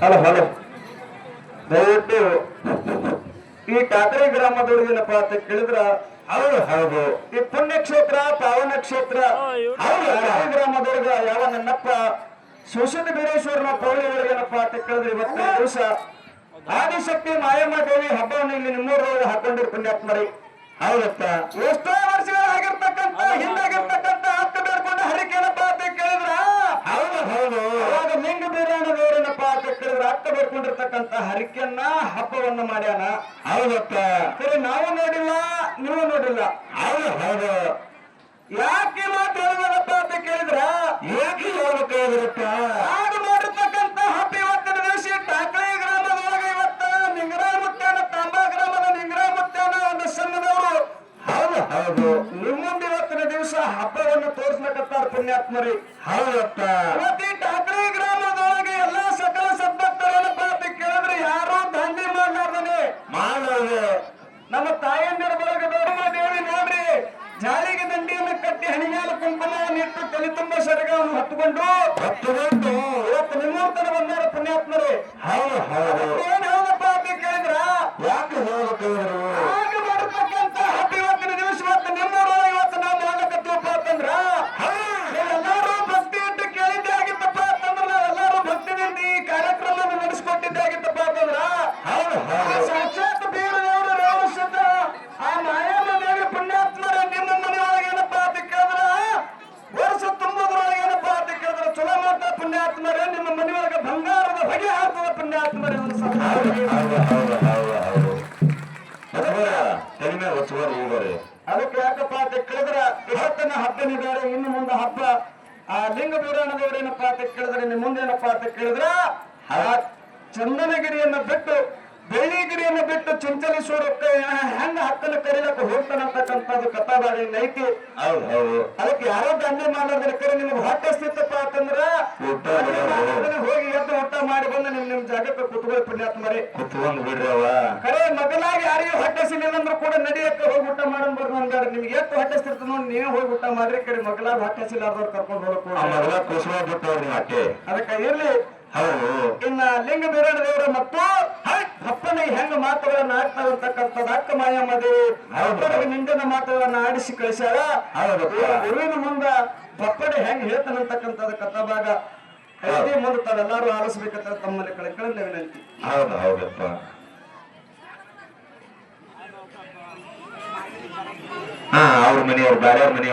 hello hello ದಯವಿಟ್ಟು ಈ ಟಾಕರೆ ಗ್ರಾಮದೊಳಗೇನಪ್ಪ ಅಂತ ಕೇಳಿದ್ರ ಹೌದು ಹೌದು ಈ ಪುಣ್ಯಕ್ಷೇತ್ರ ಪಾವನ ಕ್ಷೇತ್ರ ಟಾಕರೆ ಗ್ರಾಮದೊಳಗ ಯಾವ ನನ್ನಪ್ಪ ಶೋಷಿತ ಬೀರೇಶ್ವರನ ಪೌಳಿ ಒಳಗೇನಪ್ಪ ಅಂತ ಕೇಳಿದ್ರೆ ಇವತ್ತಿನ ದಿವಸ ಆದಿಶಕ್ತಿ ಮಾಯಮ್ಮ ದೇವಿ ಹಬ್ಬವನ್ನು ಇಲ್ಲಿ ನಿಮ್ಮೂರೊಳಗೆ ಹಾಕೊಂಡಿರ್ ಪುಣ್ಯಾತ್ಮರಿ ಹೌದತ್ತ ಎಷ್ಟೋ ವರ್ಷಗಳಾಗಿರ್ತಕ್ಕಂಥ ಹಿಂದಾಗಿರ್ತಕ್ಕಂಥ ಹತ್ತು ಬೇಡ್ಕೊಂಡು ಹರಿಕೇನಪ್ಪ ಅಂತ ಕೇಳಿದ್ರ ಹೌದು ಹೌದು ಅವಾಗ ಲಿಂಗ ಬೀರಾಣದವರೇನಪ್ಪ ಅಂತ ಕೇಳಿದ್ರ ಹತ್ತ ಬೇಡ್ಕೊಂಡಿರ್ತಕ್ಕಂಥ ಹರಿಕೆಯನ್ನ ಹಬ್ಬವನ್ನ ಮಾಡ್ಯಾನ ಹೌದತ್ತ ಸರಿ ನಾವು ನೋಡಿಲ್ಲ ನೀವು ನೋಡಿಲ್ಲ ಹೌದು ಹೌದು ಯಾಕೆ ಮಾತು ಹೇಳಿದ್ರಪ್ಪ ಅಂತ ಕೇಳಿದ್ರ ಯಾಕೆ ಹೇಳ್ಬೇಕಾಗಿರುತ್ತ ಆಗ ಮಾಡಿರ್ತಕ್ಕಂಥ ಹಬ್ಬ ಇವತ್ತಿನ ದಿವಸ ಟಾಕಳೆ ಗ್ರಾಮದೊಳಗೆ ಇವತ್ತ ನಿಂಗರಾಯ ಮುತ್ಯಾನ ತಾಂಬಾ ಗ್ರಾಮದ ನಿಂಗರಾಯ ಮುತ್ಯಾನ ಒಂದು ಸಣ್ಣದವರು ಹೌದು ಹೌದು ನಿಮ್ಮೊಂದು ಇವತ್ತಿನ ದಿವಸ ಹಬ್ಬವನ್ನು ತೋರಿಸ್ಲಕತ್ತಾರ ಪುಣ್ಯಾತ್ಮರಿ ಹೌದತ್ತ ಇವತ್ತು ಈ ಟಾಕಳೆ ಗ್ರಾಮದೊಳಗೆ ಎಲ್ಲಾ ಸಕಲ ಸದ್ಭಕ್ತರೇನಪ್ಪ ಅಂತ ಕೇಳಿದ್ರೆ ಯಾರೋ ದಂಧೆ ಮಾಡ್ಲಾರ್ದನೆ ಮಾಡೋದು ನಮ್ಮ ತಾಯಂದಿರ ಬಳಗದವರು ದೇವಿ ನೋಡ್ರಿ ಜಾಲಿಗೆ ದಂಡಿಯನ್ನು ಕಟ್ಟಿ ಹಣಿಗಾಲ ಕುಂಕುಮವನ್ನು ಇಟ್ಟು ತಲೆ ತುಂಬ ಸೆರಗವನ್ನು ಹತ್ತುಕೊಂಡು ಇವತ್ತು ನಿಮ್ಮೂರ್ತನ ಬಂದಾರ ಪುಣ್ಯಾತ್ಮರೇ ಹೌದು ಹೌದು ಏನ್ ಹೌದಪ್ಪ ಅಂತ ಕೇಳಿದ್ರ ಯಾಕೆ ಹೇಳ್ಬೇಕಂದ್ರು ಆಗ ಮಾಡತಕ್ಕಂತ ಹಬ್ಬ ಇವತ್ತಿನ ದಿವಸ ಇವತ್ತು ನಿಮ್ಮೂರೊಳಗೆ ಇವತ್ತು ನಾವು ಮಾಡ್ಲಕತ್ತೀವಪ್ಪ ಅಂತಂದ್ರ ಎಲ್ಲಾರು ಭಕ್ತಿ ಇಟ್ಟು ಕೇಳಿದ್ದೆ ಆಗಿತ್ತಪ್ಪ ಅಂತಂದ್ರ ನಾವೆಲ್ಲರೂ ಭಕ್ತಿದಿಂದ ಈ ಕಾರ್ಯಕ್ರಮವನ್ನು ನಡೆಸಿಕೊಟ್ಟಿದ್ದೆ ಆಗಿತ್ತಪ್ಪ ಅಂತಂದ್ರ ಹೌದು ಸಾಕ್ಷಾತ್ ಬೀರದೇವರು ರೇವಸಿದ್ದ ಆ ಮಾಯಮ್ಮ ದೇವಿ ಪುಣ್ಯಾತ್ಮರ ನಿಮ್ಮ ಮನೆಯೊಳಗೆ ಏನಪ್ಪಾ ಅಂತ ಕೇಳಿದ್ರ ವರ್ಷ ತುಂಬುದ್ರೊಳಗೆ ಏನಪ್ಪಾ ಅಂತ ಕೇಳಿದ್ರ ಚಲೋ ಮಾಡ್ತಾ ಪುಣ್ಯಾತ್ಮರೇ ನಿಮ್ಮ ಮನೆಯೊಳಗೆ ಬಂಗಾರದ ಹೊಗೆ ಹಾಕ್ತದ ಪುಣ್ಯಾತ್ಮರೇ ಅದಕ್ಕೆ ಯಾಕಪ್ಪ ಅಂತ ಕೇಳಿದ್ರ ಇವತ್ತಿನ ಹಬ್ಬನಿದ್ದಾರೆ ಇನ್ನು ಮುಂದೆ ಹಬ್ಬ ಆ ಲಿಂಗ ಬೀರಾಣದವರೇನಪ್ಪಾ ಅಂತ ಕೇಳಿದ್ರೆ ನಿಮ್ಮ ಮುಂದೇನಪ್ಪಾ ಅಂತ ಕೇಳಿದ್ರ ಚಂದನಗಿರಿಯನ್ನ ಬಿಟ್ಟು ಬೆಳ್ಳಿಗಿರಿಯನ್ನು ಬಿಟ್ಟು ಚಂಚಲೇಶ್ವರಕ್ಕೆ ಹೆಂಗ ಹತ್ತನ ಕರೀಲಕ್ಕ ಹೋಗ್ತಾನಂತಕ್ಕಂಥದ್ದು ಕಥಾದಾರಿ ಐತಿ ಹೌದು ಹೌದು ಅದಕ್ಕೆ ಯಾರೋ ದಂಧೆ ಮಾಡೋದ್ರ ಕರೆ ನಿಮ್ಗೆ ಹೊಟ್ಟೆ ಸ್ಥಿತಪ್ಪ ಅಂತಂದ್ರ ಹೋಗಿ ಎದ್ದು ಊಟ ಮಾಡಿ ಬಂದು ನಿಮ್ ಜಾಗಕ್ಕೆ ಕುತ್ಕೊಳ್ಳಿ ಪುಣ್ಯಾತ್ಮರಿ ಕುತ್ಕೊಂಡ್ ಬಿಡ್ರವ ಕರೆ ಮಗಲಾಗಿ ಯಾರಿಗೂ ಹೊಟ್ಟೆ ಸಿಲಿಲ್ಲಂದ್ರೂ ಕೂಡ ನಡಿಯಕ್ಕೆ ಹೋಗಿ ಊಟ ಮಾಡೋನ್ ಬರ್ದು ಅಂದಾರ ನಿಮ್ಗೆ ಎಷ್ಟು ಹೊಟ್ಟೆ ಸ್ಥಿತ ನೋಡಿ ನೀವೇ ಹೋಗಿ ಊಟ ಮಾಡ್ರಿ ಕರೆ ಮಗಲಾಗ ಹೊಟ್ಟೆ ಸಿಲಾರ್ದವ್ರು ಕರ್ಕೊಂಡು ಹೋಗಕ್ಕೆ ಅದಕ್ಕೆ ಇರ್ಲಿ ಹೌದು ಇನ್ನ ಲಿಂಗ ಬೀರಾಣದೇವರ ಮತ್ತು ಹಪ್ಪನಿಗೆ ಹೆಂಗ ಮಾತುಗಳನ್ನ ಆಡ್ತಾವ ಅಂತಕ್ಕಂಥದ್ದು ಅಕ್ಕ ಮಾಯಮ್ಮ ದೇವಿ ಹಬ್ಬನಿಗೆ ನಿಂದಿನ ಮಾತುಗಳನ್ನ ಆಡಿಸಿ ಕಳಿಸ್ಯಾರ ಗುರುವಿನ ಮುಂದ ಬಪ್ಪಡೆ ಹೆಂಗ್ ಹೇಳ್ತಾನಂತಕ್ಕಂಥದ್ದು ಕಥಾಭಾಗ ಐದೇ ಮುಂದೆ ತಾವೆಲ್ಲರೂ ಆಲಿಸ್ಬೇಕಂತ ತಮ್ಮಲ್ಲಿ ಕಳಕಳಿಂದ ವಿನಂತಿ ಹೌದು ಹೌದಪ್ಪ ಅವ್ರ ಮನೆಯವ್ರು ಬೇರೆಯವ್ರ ಮನೆಯವ್ರು